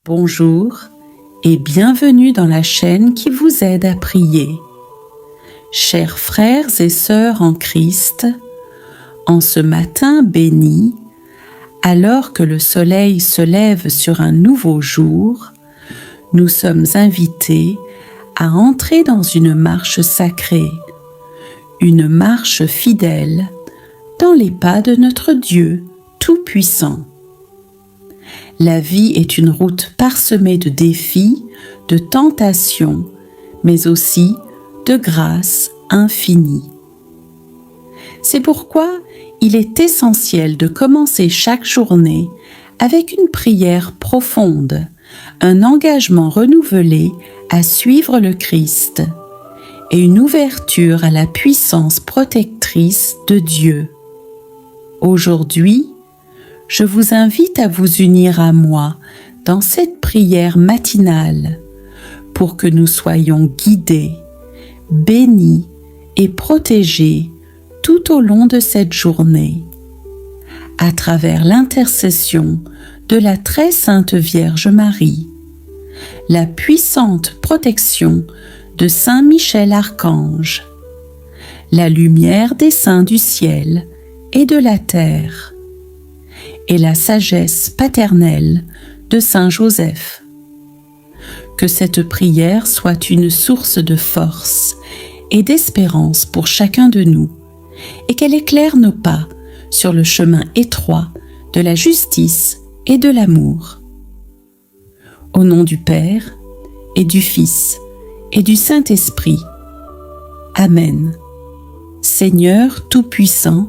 Bonjour et bienvenue dans la chaîne qui vous aide à prier. Chers frères et sœurs en Christ, en ce matin béni, alors que le soleil se lève sur un nouveau jour, nous sommes invités à entrer dans une marche sacrée, une marche fidèle dans les pas de notre Dieu Tout-Puissant. La vie est une route parsemée de défis, de tentations, mais aussi de grâce infinie. C'est pourquoi il est essentiel de commencer chaque journée avec une prière profonde, un engagement renouvelé à suivre le Christ et une ouverture à la puissance protectrice de Dieu. Aujourd'hui, je vous invite à vous unir à moi dans cette prière matinale pour que nous soyons guidés, bénis et protégés tout au long de cette journée, à travers l'intercession de la très sainte Vierge Marie, la puissante protection de Saint Michel Archange, la lumière des saints du ciel et de la terre, et la sagesse paternelle de Saint Joseph. Que cette prière soit une source de force et d'espérance pour chacun de nous, et qu'elle éclaire nos pas sur le chemin étroit de la justice et de l'amour. Au nom du Père, et du Fils, et du Saint-Esprit. Amen. Seigneur Tout-Puissant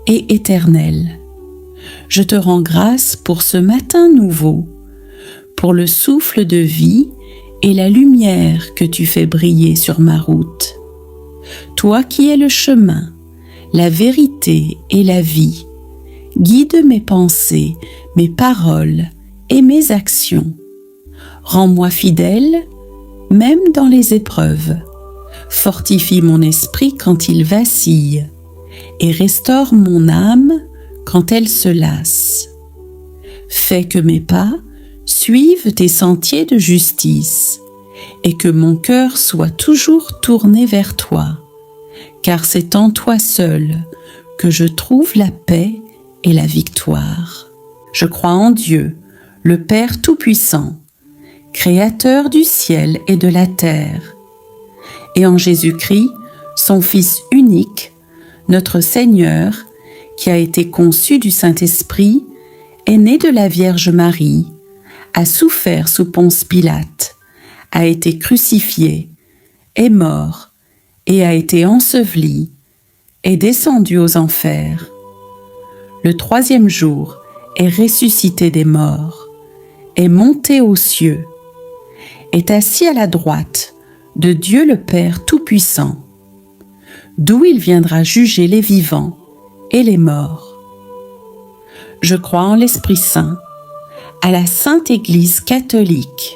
et Éternel, je te rends grâce pour ce matin nouveau, pour le souffle de vie et la lumière que tu fais briller sur ma route. Toi qui es le chemin, la vérité et la vie, guide mes pensées, mes paroles et mes actions. Rends-moi fidèle, même dans les épreuves. Fortifie mon esprit quand il vacille et restaure mon âme quand elle se lasse. Fais que mes pas suivent tes sentiers de justice et que mon cœur soit toujours tourné vers toi, car c'est en toi seul que je trouve la paix et la victoire. Je crois en Dieu, le Père Tout-Puissant, Créateur du ciel et de la terre, et en Jésus-Christ, son Fils unique, notre Seigneur, qui a été conçu du Saint-Esprit, est né de la Vierge Marie, a souffert sous Ponce Pilate, a été crucifié, est mort et a été enseveli, est descendu aux enfers. Le troisième jour est ressuscité des morts, est monté aux cieux, est assis à la droite de Dieu le Père Tout-Puissant, d'où il viendra juger les vivants et les morts. Je crois en l'Esprit Saint, à la Sainte Église catholique,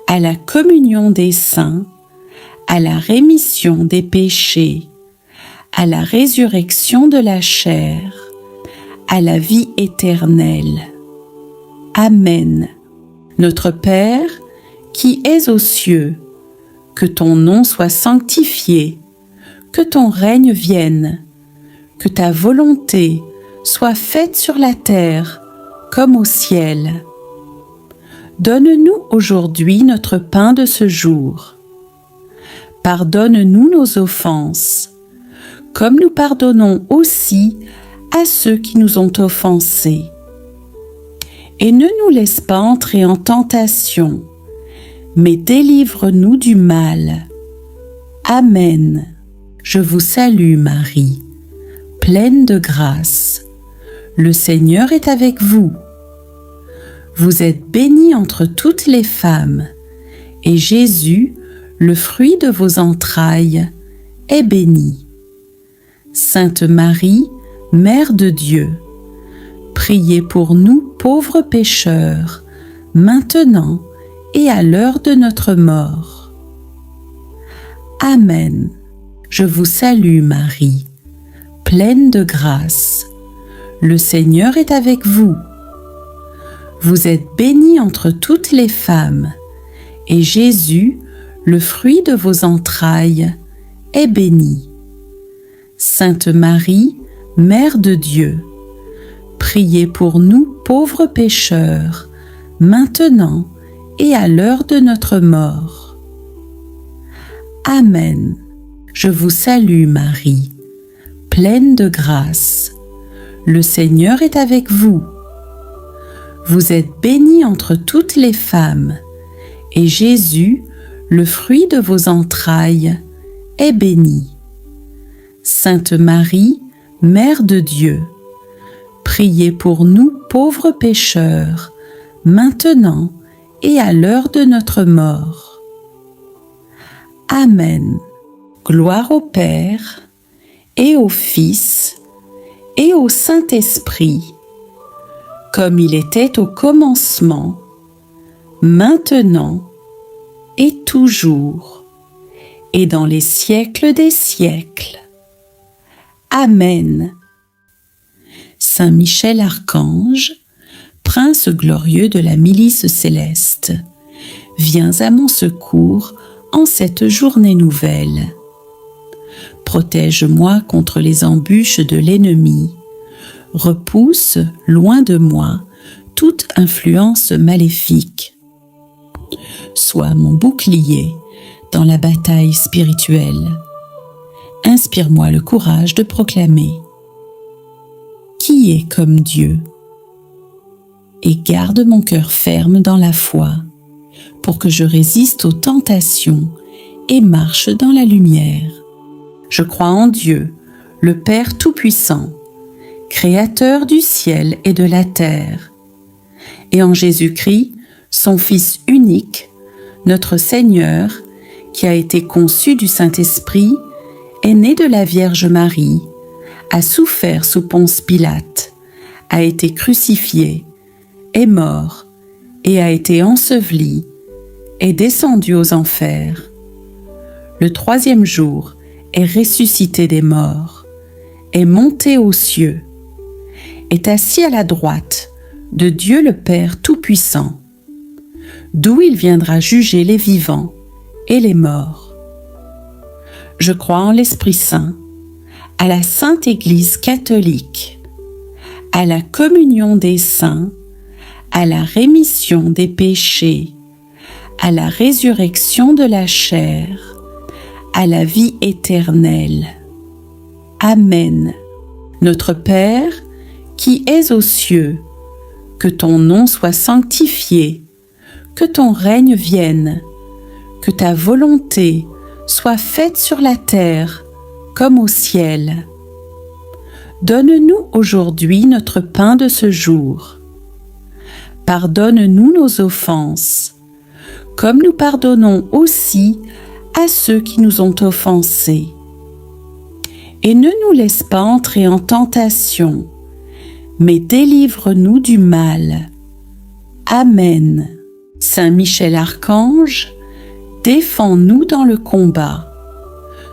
à la communion des saints, à la rémission des péchés, à la résurrection de la chair, à la vie éternelle. Amen. Notre Père, qui es aux cieux, que ton nom soit sanctifié, que ton règne vienne, que ta volonté soit faite sur la terre comme au ciel. Donne-nous aujourd'hui notre pain de ce jour. Pardonne-nous nos offenses, comme nous pardonnons aussi à ceux qui nous ont offensés. Et ne nous laisse pas entrer en tentation, mais délivre-nous du mal. Amen. Je vous salue Marie, pleine de grâce. Le Seigneur est avec vous. Vous êtes bénie entre toutes les femmes, et Jésus, le fruit de vos entrailles, est béni. Sainte Marie, Mère de Dieu, priez pour nous pauvres pécheurs, maintenant et à l'heure de notre mort. Amen. Je vous salue Marie, pleine de grâce. Le Seigneur est avec vous. Vous êtes bénie entre toutes les femmes, et Jésus, le fruit de vos entrailles, est béni. Sainte Marie, Mère de Dieu, priez pour nous pauvres pécheurs, maintenant et à l'heure de notre mort. Amen. Je vous salue Marie, pleine de grâce. Le Seigneur est avec vous. Vous êtes bénie entre toutes les femmes, et Jésus, le fruit de vos entrailles, est béni. Sainte Marie, Mère de Dieu, priez pour nous pauvres pécheurs, maintenant et à l'heure de notre mort. Amen. Gloire au Père, et au Fils, et au Saint-Esprit, comme il était au commencement, maintenant et toujours, et dans les siècles des siècles. Amen. Saint Michel Archange, prince glorieux de la milice céleste, viens à mon secours en cette journée nouvelle. Protège-moi contre les embûches de l'ennemi. Repousse, loin de moi, toute influence maléfique. Sois mon bouclier dans la bataille spirituelle. Inspire-moi le courage de proclamer « Qui est comme Dieu ?» et garde mon cœur ferme dans la foi pour que je résiste aux tentations et marche dans la lumière. Je crois en Dieu, le Père Tout-Puissant, Créateur du ciel et de la terre, et en Jésus-Christ, son Fils unique, notre Seigneur, qui a été conçu du Saint-Esprit, est né de la Vierge Marie, a souffert sous Ponce Pilate, a été crucifié, est mort et a été enseveli, est descendu aux enfers. Le troisième jour est ressuscité des morts, est monté aux cieux, est assis à la droite de Dieu le Père Tout-Puissant, d'où il viendra juger les vivants et les morts. Je crois en l'Esprit Saint, à la Sainte Église catholique, à la communion des saints, à la rémission des péchés, à la résurrection de la chair, à la vie éternelle. Amen. Notre Père, qui es aux cieux, que ton nom soit sanctifié, que ton règne vienne, que ta volonté soit faite sur la terre comme au ciel. Donne-nous aujourd'hui notre pain de ce jour. Pardonne-nous nos offenses, comme nous pardonnons aussi à ceux qui nous ont offensés. Et ne nous laisse pas entrer en tentation, mais délivre-nous du mal. Amen. Saint Michel Archange, défends-nous dans le combat.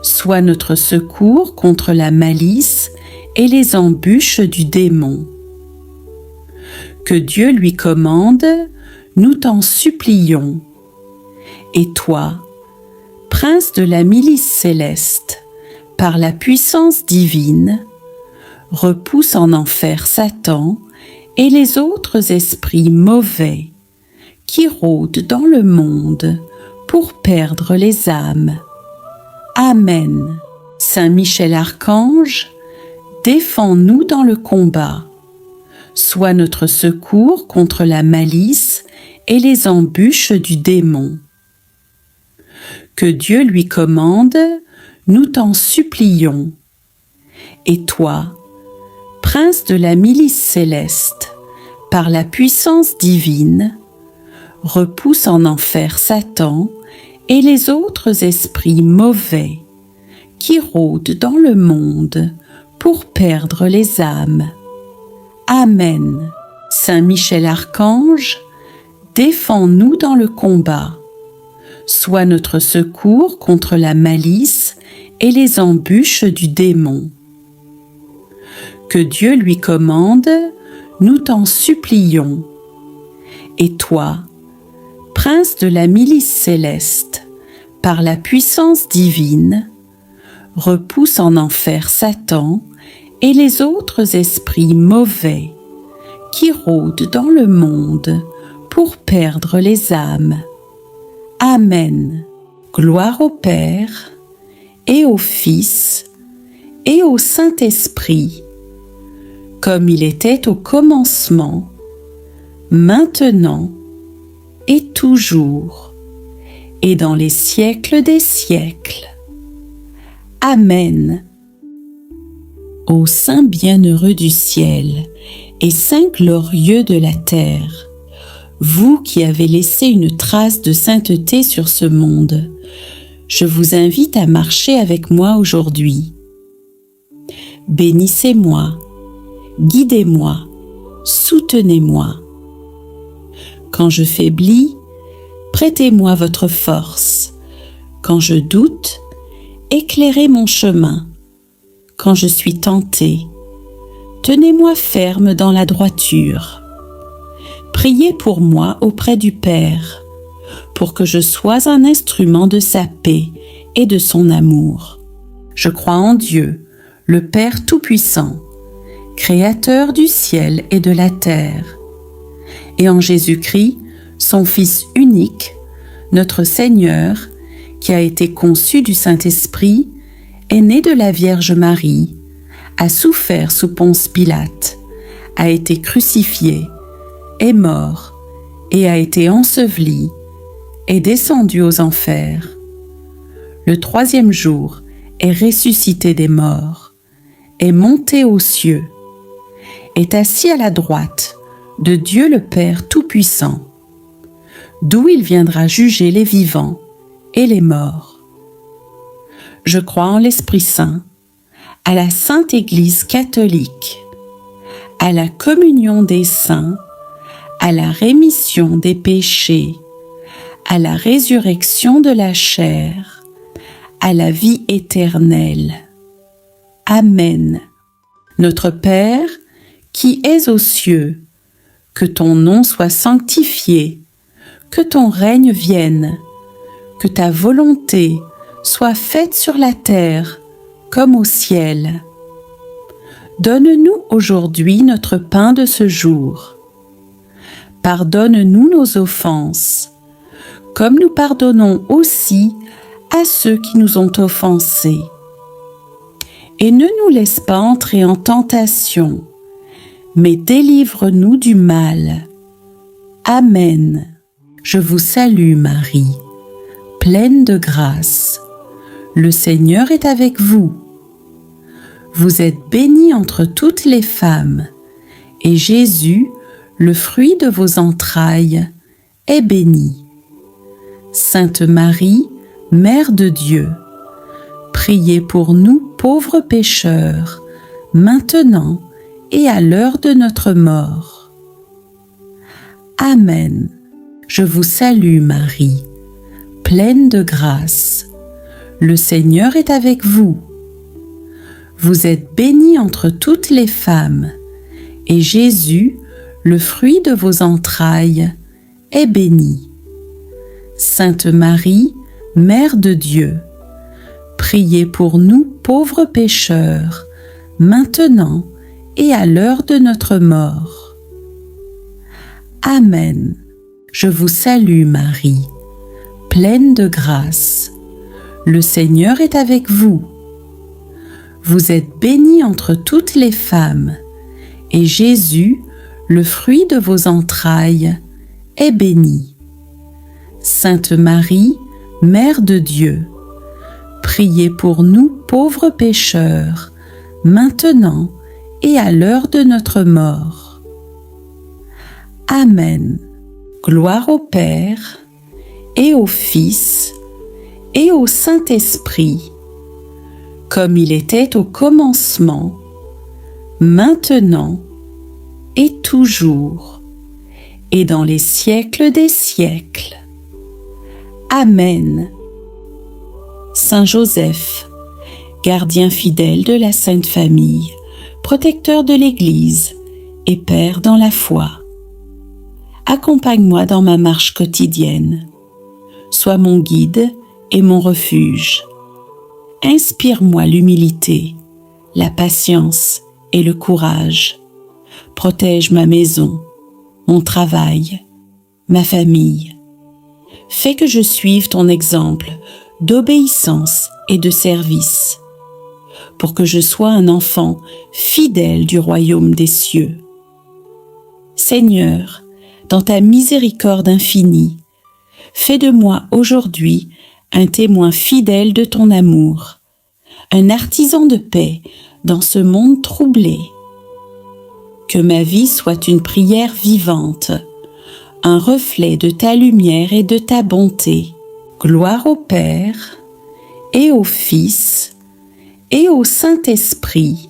Sois notre secours contre la malice et les embûches du démon. Que Dieu lui commande, nous t'en supplions. Et toi, prince de la milice céleste, par la puissance divine, repousse en enfer Satan et les autres esprits mauvais qui rôdent dans le monde pour perdre les âmes. Amen. Saint Michel Archange, défends-nous dans le combat. Sois notre secours contre la malice et les embûches du démon. Que Dieu lui commande, nous t'en supplions. Et toi, prince de la milice céleste, par la puissance divine, repousse en enfer Satan et les autres esprits mauvais qui rôdent dans le monde pour perdre les âmes. Amen. Saint Michel Archange, défends-nous dans le combat. Sois notre secours contre la malice et les embûches du démon. Que Dieu lui commande, nous t'en supplions. Et toi, prince de la milice céleste, par la puissance divine, repousse en enfer Satan et les autres esprits mauvais qui rôdent dans le monde pour perdre les âmes. Amen. Gloire au Père et au Fils et au Saint-Esprit, comme il était au commencement, maintenant et toujours, et dans les siècles des siècles. Amen. Ô saints bienheureux du ciel et saints glorieux de la terre, vous qui avez laissé une trace de sainteté sur ce monde, je vous invite à marcher avec moi aujourd'hui. Bénissez-moi, guidez-moi, soutenez-moi. Quand je faiblis, prêtez-moi votre force. Quand je doute, éclairez mon chemin. Quand je suis tenté, tenez-moi ferme dans la droiture. Priez pour moi auprès du Père, pour que je sois un instrument de sa paix et de son amour. Je crois en Dieu, le Père Tout-Puissant, Créateur du ciel et de la terre, et en Jésus-Christ, son Fils unique, notre Seigneur, qui a été conçu du Saint-Esprit, est né de la Vierge Marie, a souffert sous Ponce Pilate, a été crucifié, est mort et a été enseveli, est descendu aux enfers. Le troisième jour est ressuscité des morts, est monté aux cieux, est assis à la droite de Dieu le Père Tout-Puissant, d'où il viendra juger les vivants et les morts. Je crois en l'Esprit Saint, à la Sainte Église catholique, à la communion des saints, à la rémission des péchés, à la résurrection de la chair, à la vie éternelle. Amen. Notre Père, qui es aux cieux, que ton nom soit sanctifié, que ton règne vienne, que ta volonté soit faite sur la terre comme au ciel. Donne-nous aujourd'hui notre pain de ce jour. Pardonne-nous nos offenses, comme nous pardonnons aussi à ceux qui nous ont offensés. Et ne nous laisse pas entrer en tentation, mais délivre-nous du mal. Amen. Je vous salue Marie, pleine de grâce. Le Seigneur est avec vous. Vous êtes bénie entre toutes les femmes, et Jésus, le fruit de vos entrailles, est béni. Sainte Marie, Mère de Dieu, priez pour nous pauvres pécheurs, maintenant et à l'heure de notre mort. Amen. Je vous salue Marie, pleine de grâce. Le Seigneur est avec vous. Vous êtes bénie entre toutes les femmes, et Jésus, le fruit de vos entrailles, est béni. Sainte Marie, Mère de Dieu, priez pour nous pauvres pécheurs, maintenant et à l'heure de notre mort. Amen. Je vous salue Marie, pleine de grâce. Le Seigneur est avec vous. Vous êtes bénie entre toutes les femmes, et Jésus, le fruit de vos entrailles, est béni. Sainte Marie, Mère de Dieu, priez pour nous pauvres pécheurs, maintenant et à l'heure de notre mort. Amen. Gloire au Père et au Fils et au Saint-Esprit, comme il était au commencement, maintenant et toujours, et dans les siècles des siècles. Amen. Saint Joseph, gardien fidèle de la Sainte Famille, protecteur de l'Église et Père dans la foi, accompagne-moi dans ma marche quotidienne. Sois mon guide et mon refuge. Inspire-moi l'humilité, la patience et le courage. Protège ma maison, mon travail, ma famille. Fais que je suive ton exemple d'obéissance et de service, pour que je sois un enfant fidèle du royaume des cieux. Seigneur, dans ta miséricorde infinie, fais de moi aujourd'hui un témoin fidèle de ton amour, un artisan de paix dans ce monde troublé. Que ma vie soit une prière vivante, un reflet de ta lumière et de ta bonté. Gloire au Père, et au Fils, et au Saint-Esprit,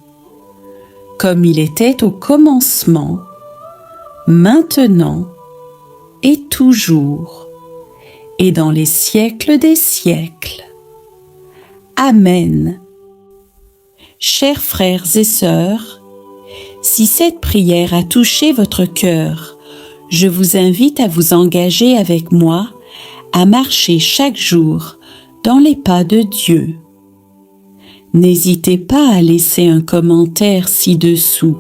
comme il était au commencement, maintenant et toujours, et dans les siècles des siècles. Amen. Chers frères et sœurs, si cette prière a touché votre cœur, je vous invite à vous engager avec moi à marcher chaque jour dans les pas de Dieu. N'hésitez pas à laisser un commentaire ci-dessous.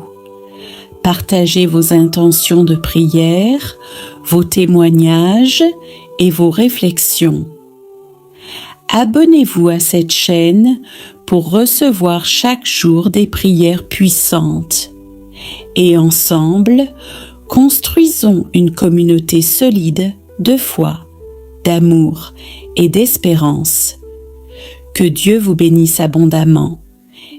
Partagez vos intentions de prière, vos témoignages et vos réflexions. Abonnez-vous à cette chaîne pour recevoir chaque jour des prières puissantes. Et ensemble, construisons une communauté solide de foi, d'amour et d'espérance. Que Dieu vous bénisse abondamment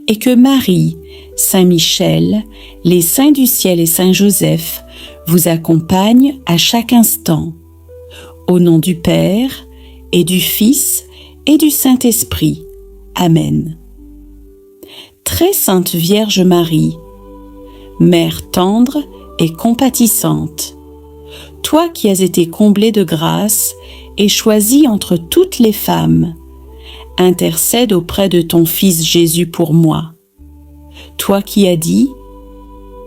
et que Marie, Saint Michel, les saints du ciel et Saint Joseph vous accompagnent à chaque instant. Au nom du Père et du Fils et du Saint-Esprit. Amen. Très sainte Vierge Marie, Mère tendre et compatissante, toi qui as été comblée de grâce et choisie entre toutes les femmes, intercède auprès de ton Fils Jésus pour moi. Toi qui as dit,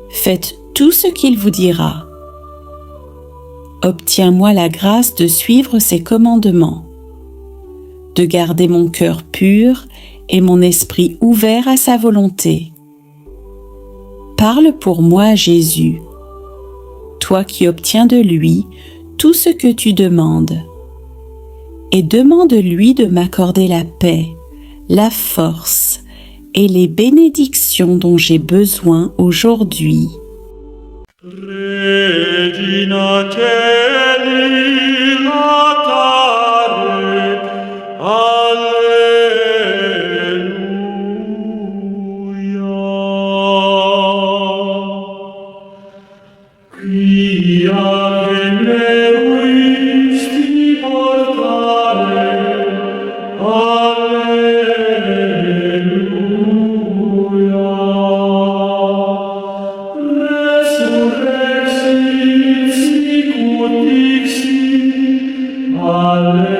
faites tout ce qu'il vous dira. Obtiens-moi la grâce de suivre ses commandements, de garder mon cœur pur et mon esprit ouvert à sa volonté. Parle pour moi, Jésus, toi qui obtiens de lui tout ce que tu demandes, et demande-lui de m'accorder la paix, la force et les bénédictions dont j'ai besoin aujourd'hui. Regina Caeli latare, Alleluia. Quia generuisti portare, Alleluia. Resurrexit sicut dixi, Alleluia.